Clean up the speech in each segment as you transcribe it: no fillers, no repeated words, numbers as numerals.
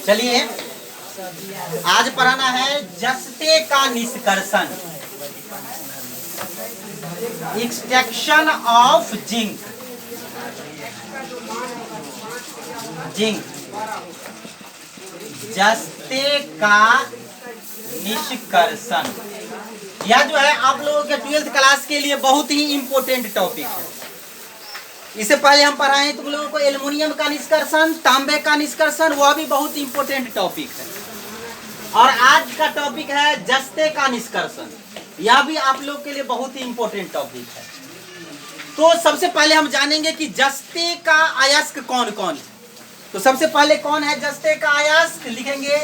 चलिए आज पढ़ाना है जस्ते का निष्कर्षण, एक्सट्रैक्शन ऑफ जिंक। जिंक जस्ते का निष्कर्षण, यह जो है आप लोगों के 12th क्लास के लिए बहुत ही इंपॉर्टेंट टॉपिक है। इससे पहले हम पढ़ाए तुम लोगों को एल्युमिनियम का निष्कर्षण, तांबे का निष्कर्षण, वह भी बहुत इंपॉर्टेंट टॉपिक है। और आज का टॉपिक है जस्ते का निष्कर्षण, यह भी आप लोग के लिए बहुत ही इंपॉर्टेंट टॉपिक है। तो सबसे पहले हम जानेंगे कि जस्ते का अयस्क कौन कौन है। तो सबसे पहले कौन है जस्ते का अयस्क, लिखेंगे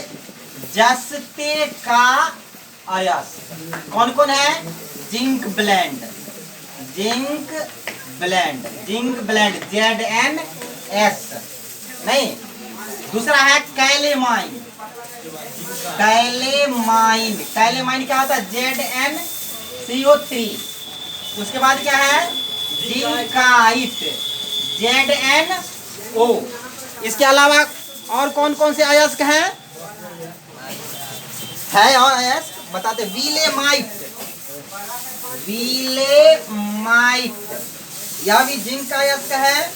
जस्ते का अयस्क कौन कौन है। Zinc blend, zinc blende, zinc blende ZnS नहीं। दूसरा है कैलेमाइन, कैलेमाइन, कैलेमाइन क्या होता है ZnCO3। उसके बाद क्या है जिंकाइट ZnO। इसके अलावा और कौन कौन से अयस्क हैं है और अयस्क बताते। विलेमाइट, विलेमाइट यह भी जिंक का अयस्क है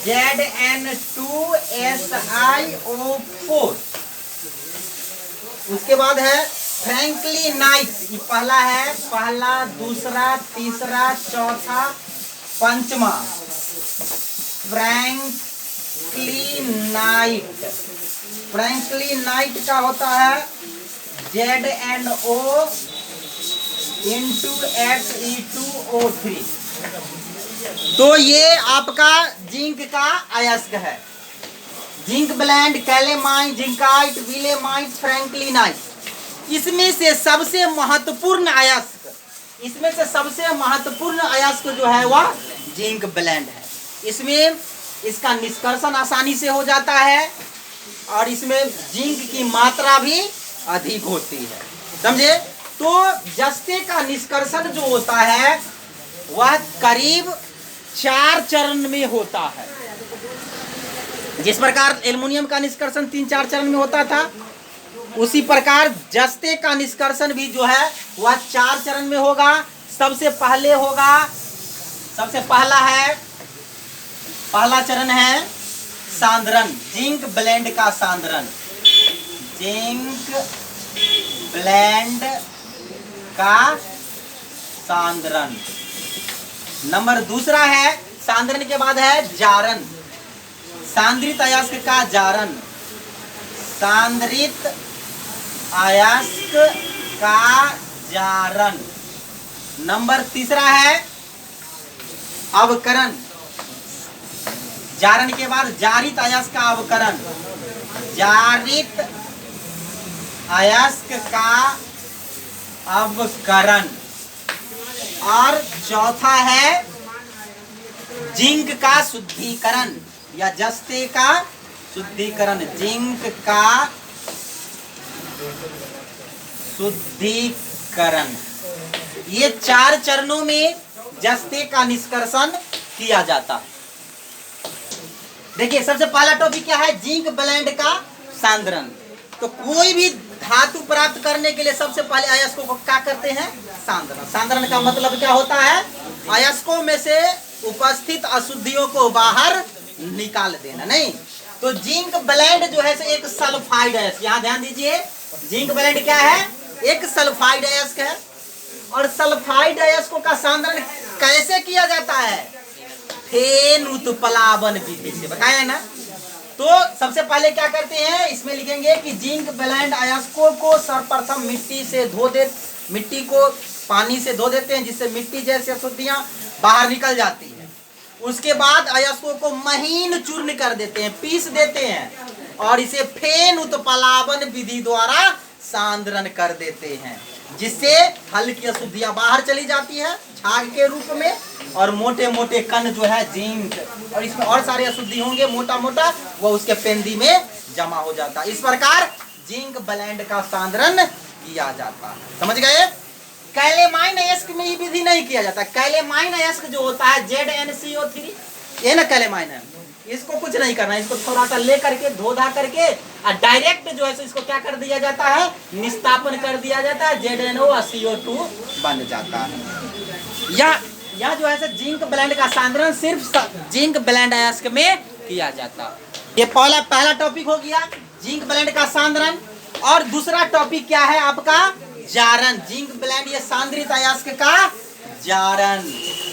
ZN2SiO4। उसके बाद है फ्रैंकलिनाइट, ये पहला है, पहला दूसरा तीसरा चौथा पंचमा। फ्रैंकलिनाइट, फ्रैंकलिनाइट का होता है ZnO(Fe2O3)। तो ये आपका जिंक का अयस्क है। Zinc blende, calamine, zincite, willemite, franklinite. इसमें से सबसे महत्वपूर्ण अयस्क, इसमें से सबसे महत्वपूर्ण अयस्क जो है वह जिंक ब्लेंड है। इसमें इसका निष्कर्षण आसानी से हो जाता है और इसमें जिंक की मात्रा भी अधिक होती है, समझे। तो जस्ते का निष्कर्षण जो होता है वह करीब 4 चरण में होता है। जिस प्रकार एल्युमिनियम का निष्कर्षण 3-4 चरण में होता था, उसी प्रकार जस्ते का निष्कर्षण भी जो है वह 4 चरण में होगा। सबसे पहले होगा, सबसे पहला है, पहला चरण है सांद्रण, जिंक ब्लेंड का सांद्रण, जिंक ब्लेंड का सांद्रण। नंबर दूसरा है, सांद्रण के बाद है जारण, सांद्रित अयस्क का जारण, सांद्रित अयस्क का जारण। नंबर तीसरा है अवकरण, जारण के बाद जारित अयस्क का अवकरण, जारित अयस्क का अवकरण। और चौथा है जिंक का शुद्धिकरण या जस्ते का शुद्धिकरण, जिंक का शुद्धिकरण। ये 4 चरणों में जस्ते का निष्कर्षण किया जाता है। देखिए सबसे पहला टॉपिक क्या है, जिंक ब्लेंड का सांद्रण। तो कोई भी धातु प्राप्त करने के लिए सबसे पहले अयस्कों को क्या करते हैं, सांद्रण। सांद्रण का मतलब क्या होता है, अयस्कों में से उपस्थित अशुद्धियों को बाहर निकाल देना, नहीं। तो जिंक ब्लेंड जो है एक सल्फाइड अयस्क, यहाँ ध्यान दीजिए, जिंक ब्लेंड क्या है, एक सल्फाइड अयस्क है। और सल्फाइड अयस्कों का सांद्रण कैसे किया जाता है, फेन उत्प्लावन विधि से, बताया है ना। तो सबसे पहले क्या करते हैं, इसमें लिखेंगे कि जिंक ब्लेंड अयस्कों को सर्वप्रथम मिट्टी से धो दे, मिट्टी को पानी से धो देते हैं, जिससे मिट्टी जैसी अशुद्धियां बाहर निकल जाती है। उसके बाद अयस्कों को महीन चूर्ण कर देते हैं, पीस देते हैं और इसे फेन उत्प्लावन विधि द्वारा सांद्रण कर देते हैं, जिससे हल्की अशुद्धियां बाहर चली जाती है झाग के रूप में, और मोटे मोटे कण जो है जिंक, और इसमें और सारे अशुद्धि होंगे मोटा मोटा, वो उसके पेंदी में जमा हो जाता है। इस प्रकार जिंक ब्लेंड का सांद्रण किया जाता है, समझ गए। कैलेमाइन अयस्क में ये विधि नहीं किया जाता। कैलेमाइन अयस्क जो होता है ZnCO3, ये ना कैलेमाइन है, इसको कुछ नहीं करना, इसको थोड़ा सा ले करके धो धा करके और डायरेक्ट जो है इसको क्या कर दिया जाता है, निस्तापन कर दिया जाता है, ZnO और CO2 बन जाता है। यह जो है जिंक ब्लेंड का सांद्रण सिर्फ जिंक ब्लेंड अयस्क में किया जाता है। ये पहला टॉपिक हो गया जिंक ब्लेंड का सांद्रण। और दूसरा टॉपिक क्या है आपका, जारण। जिंक ब्लेंड ये सांद्रित अयस्क का जारण।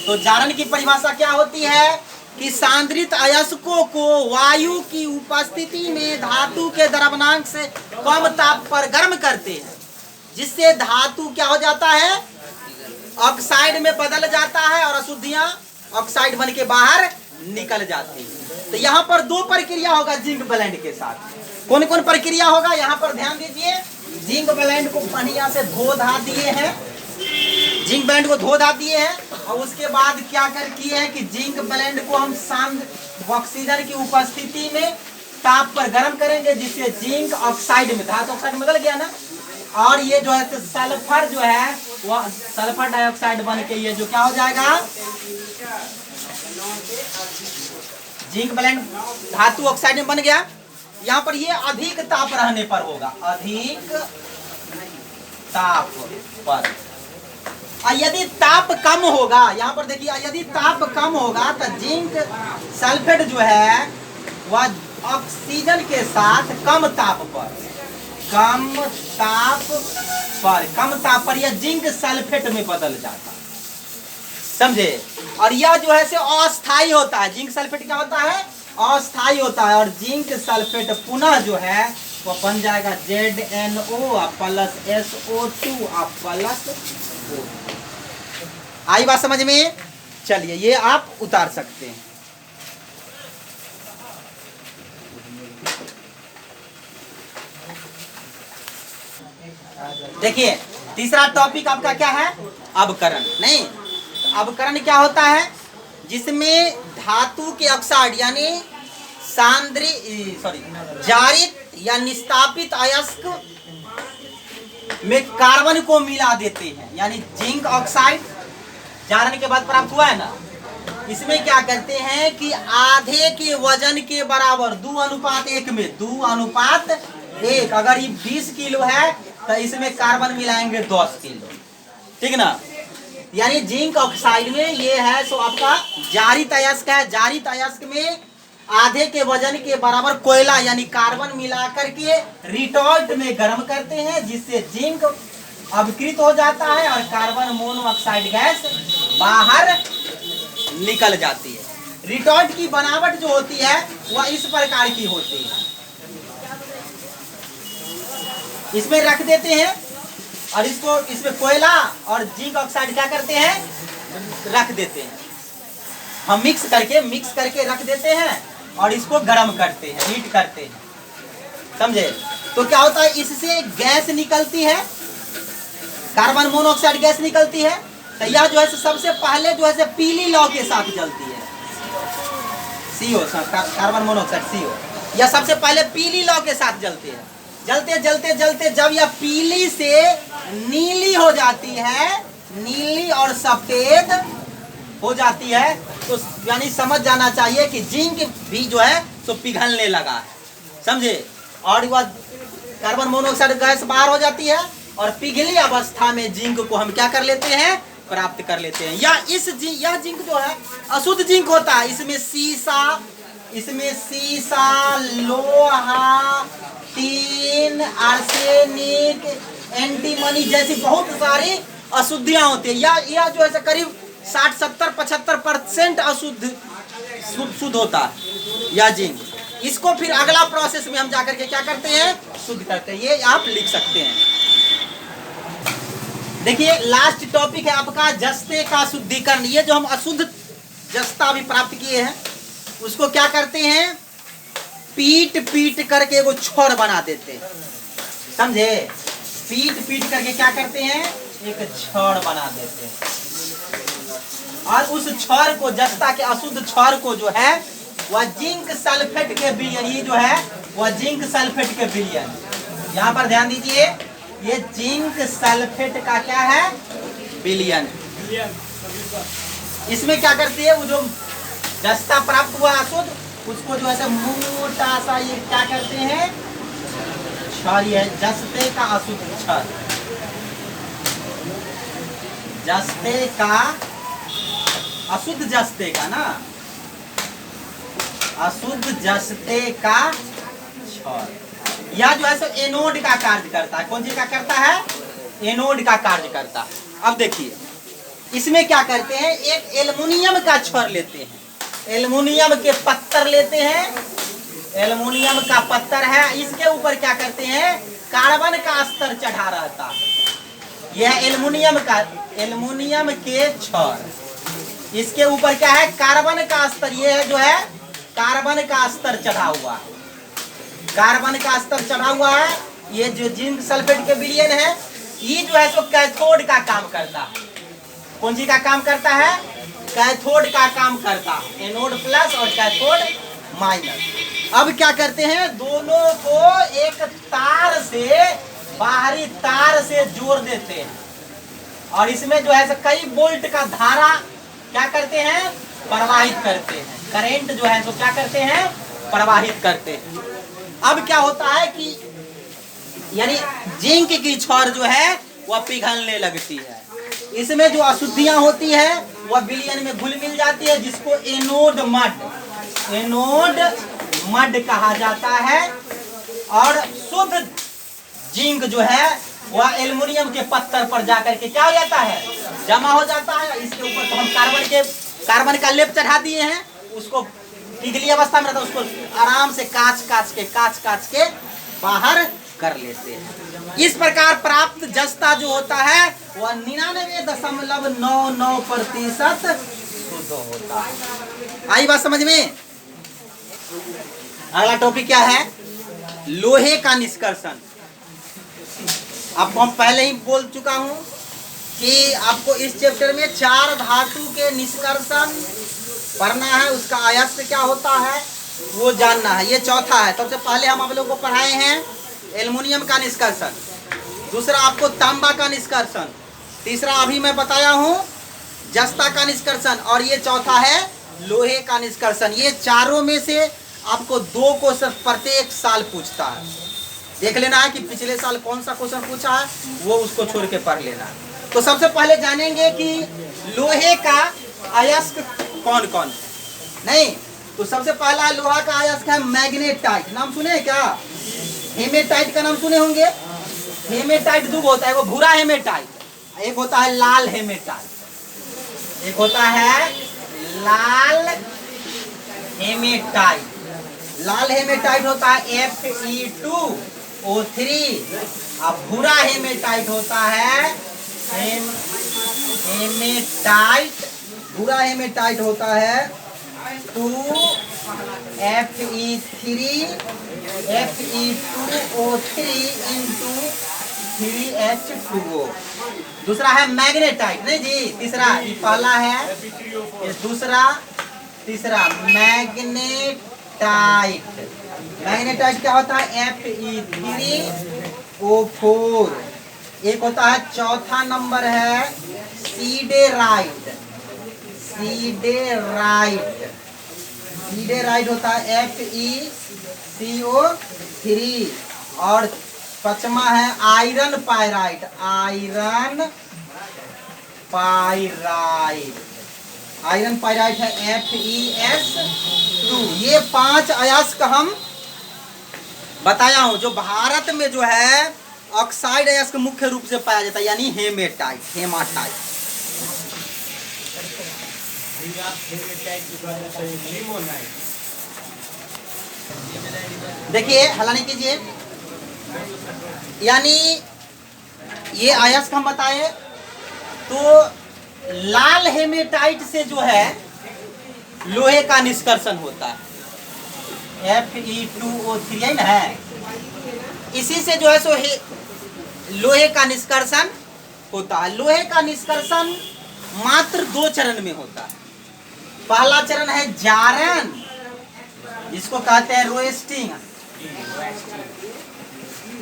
तो जारण की परिभाषा क्या होती है कि सांद्रित अयस्कों को वायु की उपस्थिति में धातु के द्रवणांक से कम ताप पर गर्म करते हैं, जिससे धातु क्या हो जाता है, ऑक्साइड में बदल जाता है और अशुद्धियां ऑक्साइड बन के बाहर निकल जाती है। तो यहाँ पर दो प्रक्रिया होगा जिंक ब्लेंड के साथ। कौन कौन प्रक्रिया होगा, यहाँ पर ध्यान दीजिए। जिंक ब्लेंड को बढ़िया से धो धा दिए हैं, जिंक ब्लेंड को धो धा दिए हैं और उसके बाद क्या कर किए हैं कि जिंक ब्लेंड को हम ऑक्सीजन की उपस्थिति में ताप पर गर्म करेंगे, जिससे जिंक ऑक्साइड में, धातु ऑक्साइड बदल गया ना, और ये जो है सल्फर जो है वह सल्फर डाइऑक्साइड बन के ये जो क्या हो जाएगा, जिंक ब्लेंड धातु ऑक्साइड में बन गया। यहाँ पर ये अधिक ताप रहने पर होगा, अधिक ताप पर। और यदि ताप कम होगा, यहाँ पर देखिए, यदि ताप कम होगा तो जिंक सल्फेट जो है वह ऑक्सीजन के साथ कम ताप पर यह जिंक सल्फेट में बदल जाता है, समझे। और यह जो है से अस्थायी होता है, जिंक सल्फेट क्या होता है, अस्थायी होता है। और जिंक सल्फेट पुनः जो है वो बन जाएगा ZnO plus SO2 plus O। आई बात समझ में, चलिए ये आप उतार सकते हैं। देखिए तीसरा टॉपिक आपका क्या है, अवकरण। नहीं, अवकरण क्या होता है, जिसमें धातु के ऑक्साइड यानी जारित या निस्तापित अयस्क में कार्बन को मिला देते हैं, यानी जिंक ऑक्साइड जारण के बाद प्राप्त हुआ है ना, इसमें क्या करते हैं कि आधे के वजन के बराबर 2:1 में 2:1, अगर ये 20 किलो है तो इसमें कार्बन मिलाएंगे 10 किलो, ठीक ना। यानी जिंक ऑक्साइड में ये है सो आपका जारित अयस्क है। जारित अयस्क में आधे के वजन के बराबर कोयला यानी कार्बन मिलाकर के रिटॉल्ट में गर्म करते हैं, जिससे जिंक अवकृत हो जाता है और कार्बन मोनोऑक्साइड गैस बाहर निकल जाती है। रिटॉल्ट की बनावट जो होती है वह इस प्रकार की होती है, इसमें रख देते हैं और इसमें कोयला और जिंक ऑक्साइड क्या करते हैं, रख देते हैं। हम मिक्स करके रख देते हैं और इसको गर्म करते हैं, हीट करते हैं, समझे। तो क्या होता है, इससे गैस निकलती है, कार्बन मोनोऑक्साइड गैस निकलती है। तो यह जो है सबसे पहले जो है पीली लौ के साथ जलती है, CO कार्बन मोनोऑक्साइड CO, यह सबसे पहले पीली लौ के साथ जलती है। जलते जब यह पीली से नीली हो जाती है, नीली और सफेद हो जाती है, तो यानी समझ जाना चाहिए कि जिंक भी जो है तो पिघलने लगा है, समझे। और वह कार्बन मोनोऑक्साइड गैस बाहर हो जाती है और पिघली अवस्था में जिंक को हम क्या कर लेते हैं, प्राप्त कर लेते हैं। यह जिंक जो है अशुद्ध जिंक होता है। इसमें सीसा, लोहा, टीन, आर्सेनिक, एंटीमनी जैसी बहुत सारी अशुद्धियां होती है। यह जो है करीब 60, 70, 75% शुद्ध होता है यह जिंक। इसको फिर अगला प्रोसेस में हम जाकर के क्या करते हैं, शुद्ध करते हैं। ये आप लिख सकते हैं। देखिए लास्ट टॉपिक है आपका जस्ते का शुद्धिकरण। ये जो हम अशुद्ध जस्ता अभी प्राप्त किए हैं उसको क्या करते हैं, पीट करके एगो छड़ बना देते हैं, समझे। पीट करके क्या करते हैं, एक छड़ बना देते हैं और उस छड़ को, जस्ता के अशुद्ध छड़ को जो है वह जिंक सल्फेट के विलयन, ये जो है वह जिंक सल्फेट के विलयन, यहाँ पर ध्यान दीजिए, ये जिंक सल्फेट का क्या है, विलयन। इसमें क्या करती है, वो जो जस्ता प्राप्त हुआ अशुद्ध उसको जो है मोटा सा ये क्या करते हैं, क्षर, ये जस्ते का अशुद्ध क्षर, जस्ते का अशुद्ध जस्ते का ना, अशुद्ध जस्ते का क्षर, यह जो है सो एनोड का कार्य करता है। कौन सी का करता है? एनोड का कार्य करता है। अब देखिए इसमें क्या करते हैं, एक एल्युमिनियम का क्षर लेते हैं, एल्युमिनियम के पत्थर लेते हैं, एल्युमिनियम का पत्थर है, इसके ऊपर क्या करते हैं, कार्बन का स्तर चढ़ा रहता है। यह एल्युमिनियम का, एल्युमिनियम के क्षर, इसके ऊपर क्या है, कार्बन का स्तर, ये है जो है कार्बन का स्तर चढ़ा हुआ है, कार्बन का स्तर चढ़ा हुआ है। ये जो जिंक सल्फेट के विलयन है, ये जो है सो कैथोड का काम करता है। कौन सी का काम करता है? कैथोड का काम करता है, एनोड प्लस और कैथोड माइनस। अब क्या करते हैं, दोनों को एक तार से, बाहरी तार से जोड़ देते हैं और इसमें जो है कई वोल्ट का धारा क्या करते हैं, प्रवाहित करते हैं, करंट जो है तो क्या करते हैं, प्रवाहित करते हैं। अब क्या होता है कि यानी जिंक की क्षर जो है वह पिघलने लगती है, इसमें जो अशुद्धियां होती है वह विलयन में घुल मिल जाती है, जिसको एनोड मड, एनोड मड कहा जाता है। और शुद्ध जिंक जो है वह एल्युमिनियम के पत्थर पर जाकर के क्या हो जाता है, जमा हो जाता है। इसके ऊपर तो हम कार्बन का लेप चढ़ा दिए हैं, उसको पिघली अवस्था में रहता है, उसको आराम से काच के बाहर कर लेते हैं। इस प्रकार प्राप्त जस्ता जो होता है वह 99.99% शुद्ध होता है। आई बात समझ में? अगला टॉपिक क्या है, लोहे का निष्कर्षण। आपको हम पहले ही बोल चुका हूं कि आपको इस चैप्टर में 4 धातु के निष्कर्षण पढ़ना है, उसका अयस्क क्या होता है वो जानना है, ये चौथा है। सबसे पहले हम आप लोगों को पढ़ाए हैं एल्युमिनियम का निष्कर्षण, दूसरा आपको तांबा का निष्कर्षण, तीसरा अभी मैं बताया हूँ जस्ता का निष्कर्षण, और ये चौथा है लोहे का निष्कर्षण। ये चारों में से आपको 2 क्वेश्चन प्रत्येक साल पूछता है, देख लेना है कि पिछले साल कौन सा क्वेश्चन पूछा है, वो उसको छोड़ के पढ़ लेना है। तो सबसे पहले जानेंगे कि लोहे का अयस्क कौन कौन है। नहीं तो सबसे पहला लोहा का अयस्क है मैग्नेटाइट, नाम सुने क्या? हेमेटाइट का नाम सुने होंगे। हेमेटाइट 2 होता है, वो भूरा हेमेटाइट, एक होता है लाल हेमेटाइट, एक होता है लाल हेमेटाइट। लाल हेमेटाइट होता है Fe2O3 और भूरा हेमेटाइट होता है हेमेटाइट, भूरा हेमेटाइट होता है 2Fe2O3 into 3H2O। दूसरा है मैग्नेटाइट, नहीं जी, तीसरा, ये पहला है, ये दूसरा, तीसरा मैग्नेटाइट। मैग्नेटाइट क्या होता है Fe3O4। एक होता है चौथा नंबर है सीडेराइट, सीडेराइट, सीडेराइट होता है FeCO3। और पांचवा है iron pyrite, iron pyrite, iron pyrite है FeS2। ये 5 अयस्क हम बताया हूं, जो भारत में जो है ऑक्साइड अयस्क मुख्य रूप से पाया जाता है, यानी हेमेटाइट, हेमाटाइट। देखिए हलाने कीजिए, यानी ये अयस्क हम बताए तो लाल हेमेटाइट से जो है लोहे का निष्कर्षण होता है, Fe2O3 है, इसी से जो है सो लोहे का निष्कर्षण होता है। लोहे का निष्कर्षण मात्र 2 चरण में होता है। पहला चरण है जारण, इसको कहते हैं रोस्टिंग,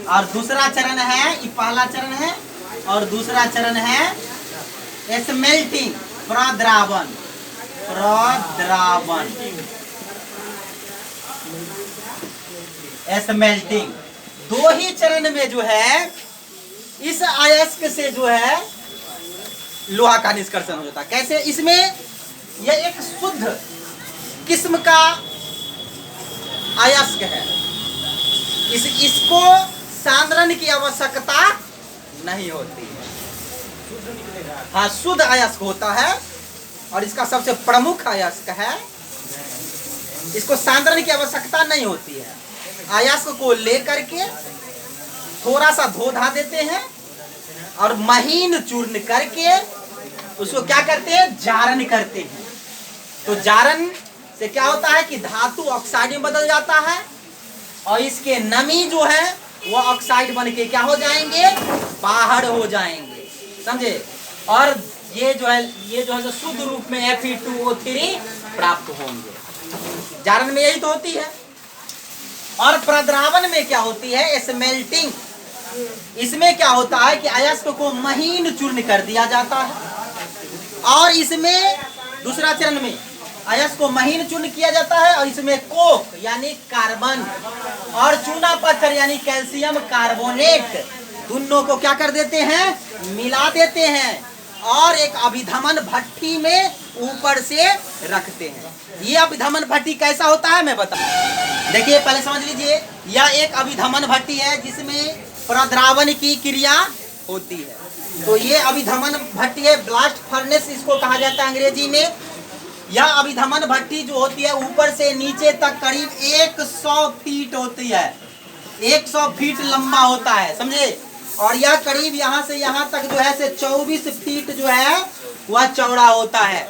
और दूसरा चरण है, ये पहला चरण है, और दूसरा चरण है स्मेल्टिंग, प्रद्रावण, प्रद्रावण। स्मेल्टिंग। दो ही चरण में जो है इस अयस्क से जो है लोहा का निष्कर्षण हो जाता है। कैसे? इसमें यह एक शुद्ध किस्म का अयस्क है, इसको सांद्रण की आवश्यकता नहीं होती है। हाँ, शुद्ध अयस्क होता है और इसका सबसे प्रमुख अयस्क है, इसको सांद्रण की आवश्यकता नहीं होती है। अयस्क को लेकर के थोड़ा सा धो धा देते हैं और महीन चूर्ण करके उसको क्या करते हैं? जारण करते हैं। तो जारण से क्या होता है कि धातु ऑक्साइड में बदल जाता है और इसके नमी जो है वो ऑक्साइड बन के क्या हो जाएंगे? बाहर हो जाएंगे, समझे? और ये जो है जो शुद्ध रूप में Fe2O3 प्राप्त होंगे। जारण में यही तो होती है। और प्रद्रावण में क्या होती है? स्मेल्टिंग। इसमें क्या होता है कि अयस्क को महीन चूर्ण कर दिया जाता है और इसमें दूसरा चरण में अयस्क को महीन चूर्ण किया जाता है और इसमें कोक यानी कार्बन और चूना पत्थर यानी कैल्शियम कार्बोनेट दोनों को क्या कर देते हैं? मिला देते हैं और एक अभिधमन भट्टी में ऊपर से रखते हैं। ये अभिधमन भट्टी कैसा होता है मैं बता, देखिए पहले समझ लीजिए। यह एक अभिधमन भट्टी है जिसमें प्रद्रावण की क्रिया होती है। तो ये अभिधमन भट्टी है, ब्लास्ट फर्नेस इसको कहा जाता है अंग्रेजी में। यह अभिधमन भट्टी जो होती है ऊपर से नीचे तक करीब 100 फीट होती है, 100 फीट लंबा होता है, समझे? और यह करीब यहाँ से यहाँ तक जो है से 24 फीट जो है वह चौड़ा होता है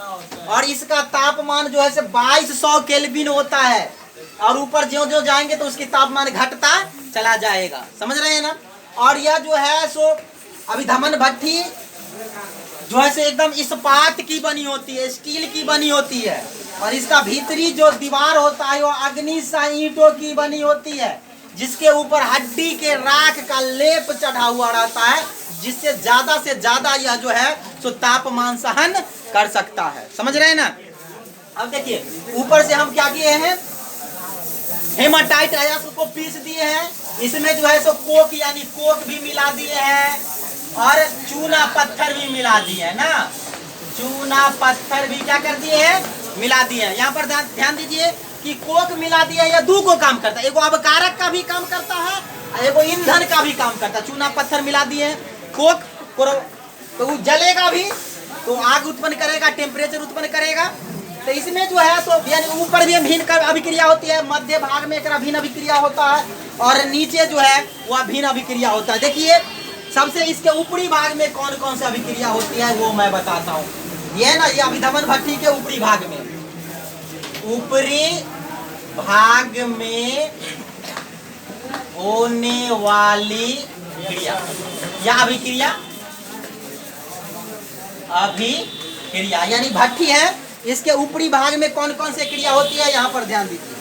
और इसका तापमान जो है से 2200 केल्विन होता है और ऊपर ज्यों-ज्यों जाएंगे तो उसकी तापमान घटता चला जाएगा, समझ रहे हैं ना? और यह जो है सो अभिधमन भट्टी जो है से एकदम इस्पात की बनी होती है, स्टील की बनी होती है और इसका भीतरी जो दीवार होता है वो अग्निशाई ईंटों की बनी होती है जिसके ऊपर हड्डी के राख का लेप चढ़ा हुआ रहता है जिससे से ज्यादा यह जो है सो तापमान सहन कर सकता है, समझ रहे हैं ना? अब देखिए ऊपर से हम क्या किए हैं? हेमाटाइट अयस्क को पीस दिए हैं, इसमें जो है सो कोक यानी कोक भी मिला दिए हैं और चूना पत्थर भी मिला दिए है ना। चूना पत्थर भी क्या कर दिए हैं? मिला दिए हैं। यहाँ पर ध्यान दीजिए कि कोक मिला दिया है, यह दो को काम करता है, एगो अवकारक का भी काम करता है और एगो ईंधन का भी काम करता है। चूना पत्थर मिला दिए हैं, कोक तो वो जलेगा भी तो आग उत्पन्न करेगा, टेम्परेचर उत्पन्न करेगा। तो इसमें जो है तो यानी ऊपर भी भिन्न अभिक्रिया होती है, मध्य भाग में एक भिन्न अभिक्रिया होता है और नीचे जो है वह भिन्न अभिक्रिया होता है। देखिए सबसे इसके ऊपरी भाग में कौन कौन सी अभिक्रिया होती है वो मैं बताता हूँ। ये ना ये अभिधमन भट्टी के ऊपरी भाग में होने वाली क्रिया या अभिक्रिया यानी भट्टी है, इसके ऊपरी भाग में कौन कौन सी क्रिया होती है यहाँ पर ध्यान दीजिए।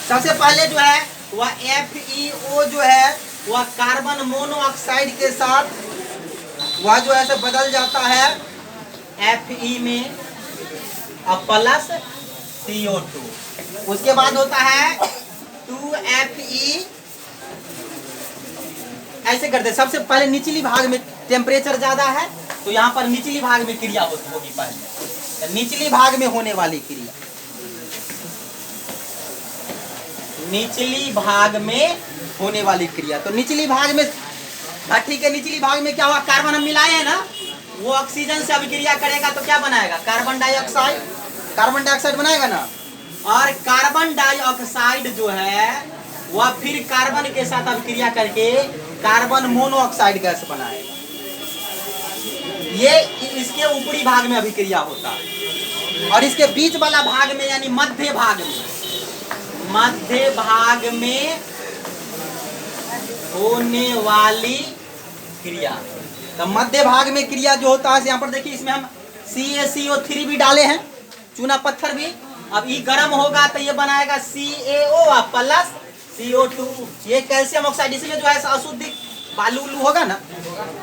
सबसे पहले जो है वह FeO जो है वह कार्बन मोनोऑक्साइड के साथ वह जो है बदल जाता है Fe में प्लस CO2। उसके बाद होता है 2Fe, ऐसे करते। सबसे पहले निचली भाग में टेम्परेचर ज्यादा है तो यहाँ पर निचली भाग में क्रिया होगी। पहले निचली भाग में होने वाली क्रिया, निचली भाग में होने वाली क्रिया। तो निचली भाग में भट्टी के निचली भाग में क्या हुआ? कार्बन हम मिलाए हैं ना, वो ऑक्सीजन से अभिक्रिया करेगा तो क्या बनाएगा? कार्बन डाइऑक्साइड बनाएगा ना। और कार्बन डाइऑक्साइड जो है वह फिर कार्बन के साथ अभिक्रिया करके कार्बन मोनोऑक्साइड गैस बनाएगा। ये इसके ऊपरी भाग में अभिक्रिया होता है और इसके बीच वाला भाग में यानी मध्य भाग में होने वाली क्रिया। तो मध्य भाग में क्रिया जो होता है यहाँ पर देखिए, इसमें हम CaCO3 भी डाले हैं, चूना पत्थर भी। अब ये गर्म होगा तो ये बनाएगा CaO प्लस CO2, ये कैल्शियम ऑक्साइड। इसमें जो है अशुद्ध बालू होगा ना,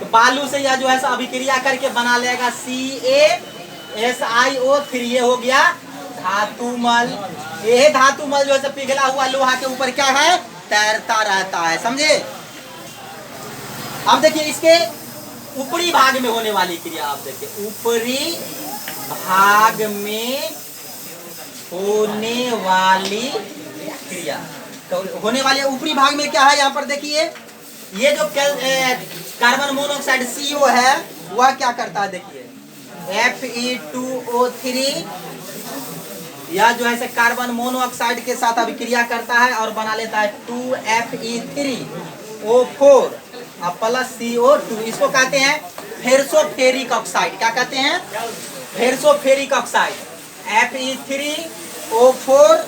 तो बालू से यह जो है अभिक्रिया करके बना लेगा CaSiO3, ये हो गया धातुमल। ये धातुमल जो है पिघला हुआ लोहा के ऊपर क्या है, तैरता रहता है, समझे। अब देखिए इसके ऊपरी भाग में होने वाली क्रिया, आप देखिए ऊपरी भाग में होने वाली क्रिया। तो होने वाले ऊपरी भाग में क्या है, यहाँ पर देखिए ये जो कार्बन मोनोऑक्साइड CO है वह क्या करता है, देखिए Fe2O3 या जो है कार्बन मोनोऑक्साइड के साथ अभिक्रिया करता है और बना लेता है 2Fe3O4 प्लस CO2। इसको कहते हैं फेरसोफेरिक ऑक्साइड। क्या कहते हैं, फेरसोफेरिक ऑक्साइड। Fe3O4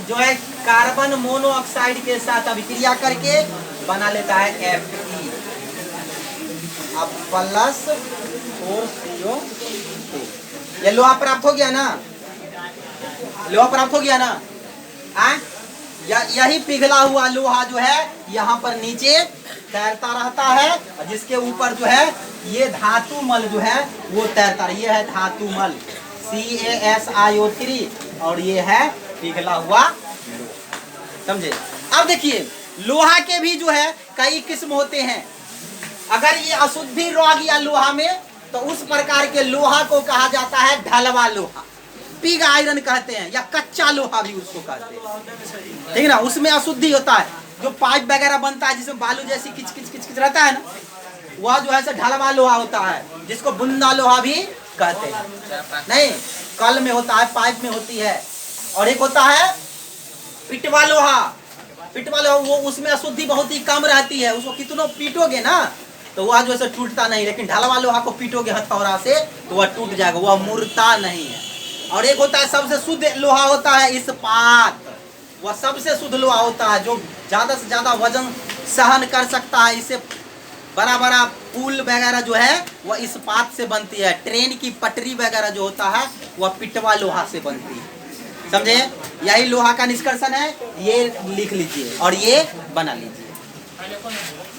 जो है कार्बन मोनोऑक्साइड के साथ अभिक्रिया करके बना लेता है Fe प्लस 4CO2। ये लोहा प्राप्त हो गया ना, लोहा प्राप्त हो गया ना। यही पिघला हुआ लोहा जो है यहाँ पर नीचे तैरता रहता है, जिसके ऊपर जो है ये धातुमल जो है वो तैरता है। ये है धातुमल CaSiO3 और ये है पिघला हुआ, समझे। अब देखिए लोहा के भी जो है कई किस्म होते हैं। अगर ये अशुद्धि रह गया लोहा में तो उस प्रकार के लोहा को कहा जाता है ढलवा लोहा, पिग आयरन कहते हैं, या कच्चा लोहा भी उसको कहते हैं, ठीक है ना। उसमें अशुद्धि होता है, जो पाइप वगैरह बनता है जिसमें बालू जैसी किच किच किच किच रहता है ना, वह जो है ढलवा लोहा होता है, जिसको बुंदा लोहा भी कहते हैं। नहीं, कल में होता है, पाइप में होती है। और एक होता है पिटवा लोहा। पिटवा लोहा वो उसमें अशुद्धि बहुत ही कम रहती है, उसको कितनों पीटोगे ना तो वह जो है टूटता नहीं, लेकिन ढलवा लोहा को पीटोगे हथौड़ा से तो वह टूट जाएगा, वह मुड़ता नहीं है। और एक होता है सबसे शुद्ध लोहा होता है इस्पात। वह सबसे शुद्ध लोहा होता है जो ज्यादा से ज्यादा वजन सहन कर सकता है। इससे बड़ा बड़ा पुल वगैरह जो है वह इस्पात से बनती है। ट्रेन की पटरी वगैरह जो होता है वह पिटवा लोहा से बनती है, समझे। यही लोहा का निष्कर्षण है, ये लिख लीजिए और ये बना लीजिए।